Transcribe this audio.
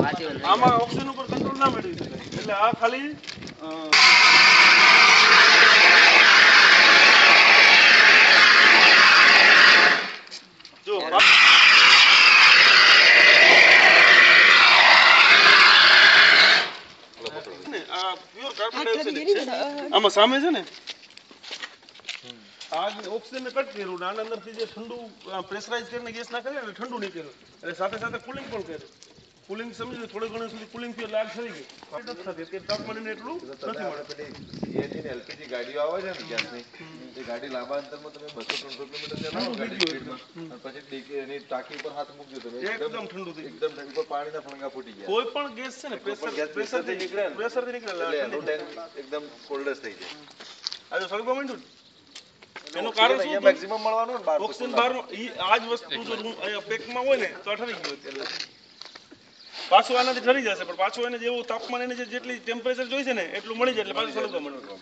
આમાં ઓક્સિજન ઉપર કંટ્રોલ ના મેળવી શકાય એટલે આ ખાલી જો આમાં સામે છે ને આ ઓક્સિજન ને કટ કર્યું આના અંદરથી જે ઠંડુ પ્રેશરાઇઝ કરીને ગેસ નાખે ને ઠંડુ નીકળ્યું એટલે સાથે સાથે કુલિંગ પણ કર્યું કુલિંગ સમજી થોડી ઘણી સુધી કુલિંગ થી લાગ થઈ ગઈ નથી તાપમાન એને એટલું નથી મળે સીએનજી ને એલપીજી ગાડીઓ આવે છે ને ગેસની એ ગાડી લાંબા અંતરમાં તમે 200-300 કિલોમીટર ચલાવો ગાડી સ્પીડમાં પછી એની ટાંકી ઉપર હાથ મૂકજો તમે એકદમ ઠંડુ થઈ એકદમ ઠંડુ પાણીના ફણગા ફૂટી ગયા કોઈ પણ ગેસ છે ને પ્રેશરથી નીકળે એટલે એનું ટેન્ક એકદમ કોલ્ડેસ્ટ થઈ જાય આ જો સળગવા માંડ્યું એનું કારણ શું મેક્સિમમ મળવાનું ને ઓક્સિજન બહારનો આ જ વસ્તુ જો અહીંયા પેકમાં હોય ને તો ઠરી ગયું એટલે પાછું આનાથી ઠરી જશે પણ પાછું એને જેવું તાપમાન એને જેટલી ટેમ્પરેચર જોઈશે ને એટલું મળી જાય એટલે પાછું સળગવા માંડવાનું